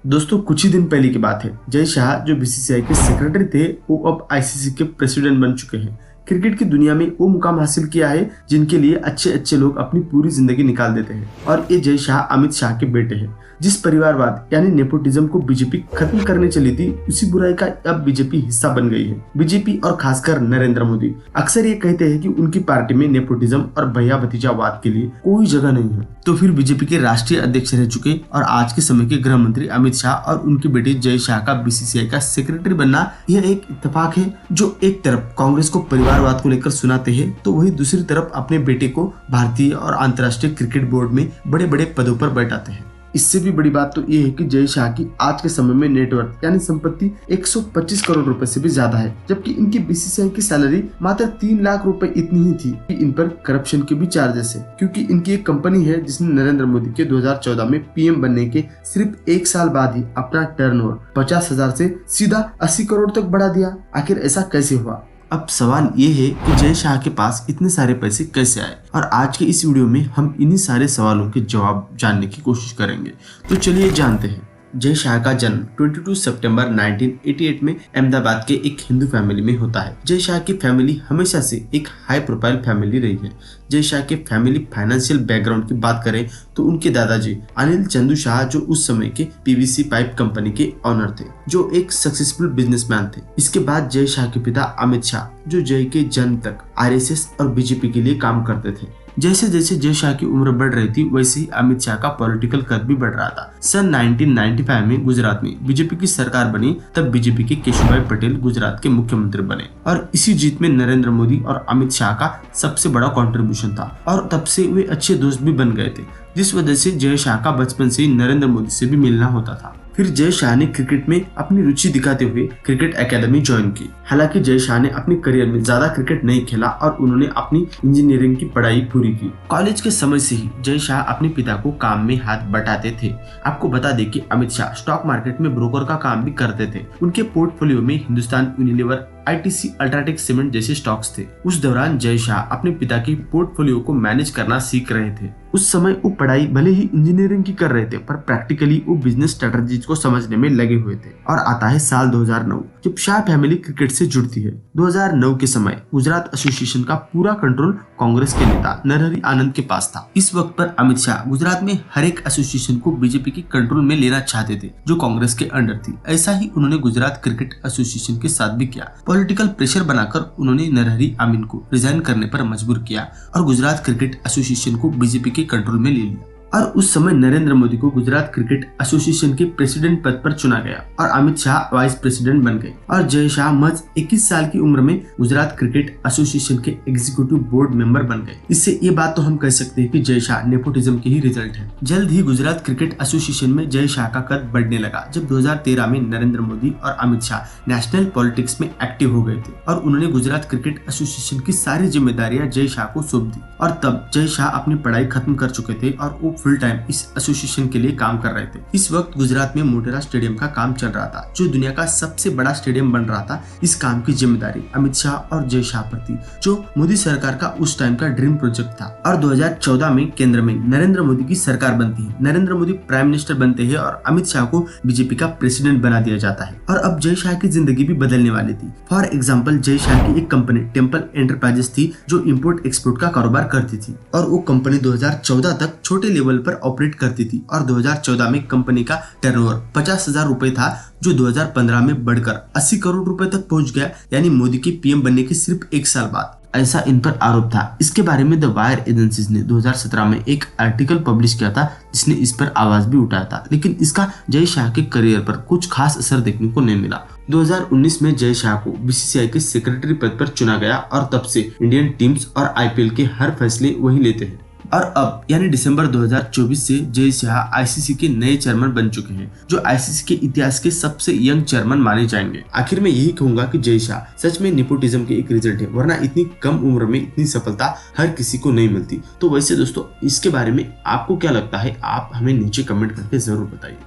दोस्तों कुछ ही दिन पहले की बात है, जय शाह जो बीसीसीआई के सेक्रेटरी थे वो अब आईसीसी के प्रेसिडेंट बन चुके हैं। क्रिकेट की दुनिया में वो मुकाम हासिल किया है जिनके लिए अच्छे अच्छे लोग अपनी पूरी जिंदगी निकाल देते हैं। और ये जय शाह अमित शाह के बेटे हैं। जिस परिवारवाद यानी नेपोटिज्म को बीजेपी खत्म करने चली थी, उसी बुराई का अब बीजेपी हिस्सा बन गई है। बीजेपी और खासकर नरेंद्र मोदी अक्सर ये कहते हैं कि उनकी पार्टी में नेपोटिज्म और भैया भतीजावाद के लिए कोई जगह नहीं है। तो फिर बीजेपी के राष्ट्रीय अध्यक्ष रह चुके और आज के समय के गृह मंत्री अमित शाह और उनके बेटे जय शाह का बीसीसीआई का सेक्रेटरी बनना यह एक इत्तेफाक है, जो एक तरफ कांग्रेस को परिवारवाद को लेकर सुनाते हैं तो वही दूसरी तरफ अपने बेटे को भारतीय और अंतर्राष्ट्रीय क्रिकेट बोर्ड में बड़े बड़े पदों पर बैठाते हैं। इससे भी बड़ी बात तो ये है कि जय शाह की आज के समय में नेटवर्थ यानी संपत्ति 125 करोड़ रुपए से भी ज्यादा है, जबकि इनकी बीसीसीआई की सैलरी मात्र 3 लाख रुपए इतनी ही थी कि इन पर करप्शन के भी चार्जेस है, क्योंकि इनकी एक कंपनी है जिसने नरेंद्र मोदी के 2014 में पीएम बनने के सिर्फ 1 साल बाद ही अपना टर्नओवर 50,000 से सीधा 80 करोड़ तक बढ़ा दिया। आखिर ऐसा कैसे हुआ? अब सवाल ये है कि जय शाह के पास इतने सारे पैसे कैसे आए, और आज के इस वीडियो में हम इन्हीं सारे सवालों के जवाब जानने की कोशिश करेंगे। तो चलिए जानते हैं। जय शाह का जन्म 22 सितंबर 1988 में अहमदाबाद के एक हिंदू फैमिली में होता है। जय शाह की फैमिली हमेशा से एक हाई प्रोफाइल फैमिली रही है। जय शाह के फैमिली फाइनेंशियल बैकग्राउंड की बात करें तो उनके दादाजी अनिल चंदू शाह जो उस समय के पीवीसी पाइप कंपनी के ऑनर थे, जो एक सक्सेसफुल बिजनेसमैन थे। इसके बाद जय शाह के पिता अमित शाह जो जय के जन्म तक आरएसएस और बीजेपी के लिए काम करते थे। जैसे जैसे जय शाह की उम्र बढ़ रही थी वैसे ही अमित शाह का पॉलिटिकल कद भी बढ़ रहा था। सन 1995 में गुजरात में बीजेपी की सरकार बनी, तब बीजेपी के केशुभाई पटेल गुजरात के मुख्यमंत्री बने और इसी जीत में नरेंद्र मोदी और अमित शाह का सबसे बड़ा कंट्रीब्यूशन था और तब से वे अच्छे दोस्त भी बन गए थे, जिस वजह से जय शाह का बचपन से ही नरेंद्र मोदी से भी मिलना होता था। फिर जय शाह ने क्रिकेट में अपनी रुचि दिखाते हुए क्रिकेट एकेडमी ज्वाइन की। हालांकि जय शाह ने अपने करियर में ज्यादा क्रिकेट नहीं खेला और उन्होंने अपनी इंजीनियरिंग की पढ़ाई पूरी की। कॉलेज के समय से ही जय शाह अपने पिता को काम में हाथ बटाते थे। आपको बता दें कि अमित शाह स्टॉक मार्केट में ब्रोकर का काम भी करते थे। उनके पोर्टफोलियो में Hindustan Unilever, ITC, UltraTech cement जैसे स्टॉक्स थे। उस दौरान जय शाह अपने पिता के पोर्टफोलियो को मैनेज करना सीख रहे थे। उस समय वो पढ़ाई भले ही इंजीनियरिंग की कर रहे थे, पर प्रैक्टिकली वो बिजनेस स्ट्रेटजीज को समझने में लगे हुए थे। और आता है साल 2009 जब शाह फैमिली क्रिकेट से जुड़ती है। 2009 के समय गुजरात एसोसिएशन का पूरा कंट्रोल कांग्रेस के नेता नरहरि आनंद के पास था। इस वक्त पर अमित शाह गुजरात में हर एक एसोसिएशन को बीजेपी के कंट्रोल में लेना चाहते थे जो कांग्रेस के अंडर थी। ऐसा ही उन्होंने गुजरात क्रिकेट एसोसिएशन के साथ भी किया। पॉलिटिकल प्रेशर बनाकर उन्होंने नरहरि आमीन को रिजाइन करने पर मजबूर किया और गुजरात क्रिकेट एसोसिएशन को बीजेपी के कंट्रोल में ले लिया। और उस समय नरेंद्र मोदी को गुजरात क्रिकेट एसोसिएशन के प्रेसिडेंट पद पर चुना गया और अमित शाह वाइस प्रेसिडेंट बन गए। और जय शाह महज 21 साल की उम्र में गुजरात क्रिकेट एसोसिएशन के एग्जीक्यूटिव बोर्ड मेंबर बन गए। इससे ये बात तो हम कह सकते हैं कि जय शाह नेपोटिज्म के ही रिजल्ट है। जल्द ही गुजरात क्रिकेट एसोसिएशन में जय शाह का कद बढ़ने लगा जब 2013 में नरेंद्र मोदी और अमित शाह नेशनल पॉलिटिक्स में एक्टिव हो गए थे और उन्होंने गुजरात क्रिकेट एसोसिएशन की सारी जिम्मेदारियां जय शाह को सौंप दी। और तब जय शाह अपनी पढ़ाई खत्म कर चुके थे और वो फुल टाइम इस एसोसिएशन के लिए काम कर रहे थे। इस वक्त गुजरात में मोटेरा स्टेडियम का काम चल रहा था, जो दुनिया का सबसे बड़ा स्टेडियम बन रहा था। इस काम की जिम्मेदारी अमित शाह और जय शाह पर थी, जो मोदी सरकार का उस टाइम का ड्रीम प्रोजेक्ट था। और 2014 में केंद्र में नरेंद्र मोदी की सरकार बनती है। नरेंद्र मोदी प्राइम मिनिस्टर बनते हैं और अमित शाह को बीजेपी का प्रेसिडेंट बना दिया जाता है। और अब जय शाह की जिंदगी भी बदलने वाली थी। फॉर एग्जाम्पल, जय शाह की एक कंपनी टेम्पल एंटरप्राइजेस थी जो इम्पोर्ट एक्सपोर्ट का कारोबार करती थी और वो कंपनी 2014 तक छोटे लेवल पर ऑपरेट करती थी और 2014 में कंपनी का टर्नओवर 50,000 रुपए था, जो 2015 में बढ़कर 80 करोड़ रुपए तक पहुंच गया, यानी मोदी के पीएम बनने के सिर्फ 1 साल बाद। ऐसा इन पर आरोप था। इसके बारे में द वायर एजेंसीज ने 2017 में एक आर्टिकल पब्लिश किया था जिसने इस पर आवाज भी उठाया था, लेकिन इसका जय शाह के करियर पर कुछ खास असर देखने को नहीं मिला। 2019 में जय शाह को बीसीसीआई के सेक्रेटरी पद पर चुना गया और तब से इंडियन टीम्स और आईपीएल के हर फैसले वही लेते हैं। और अब यानी दिसंबर 2024 से जय शाह आईसीसी के नए चेयरमैन बन चुके हैं, जो आईसीसी के इतिहास के सबसे यंग चेयरमैन माने जाएंगे। आखिर में यही कहूंगा कि जय शाह सच में नेपोटिज्म के एक रिजल्ट है, वरना इतनी कम उम्र में इतनी सफलता हर किसी को नहीं मिलती। तो वैसे दोस्तों, इसके बारे में आपको क्या लगता है, आप हमें नीचे कमेंट करके जरूर बताइए।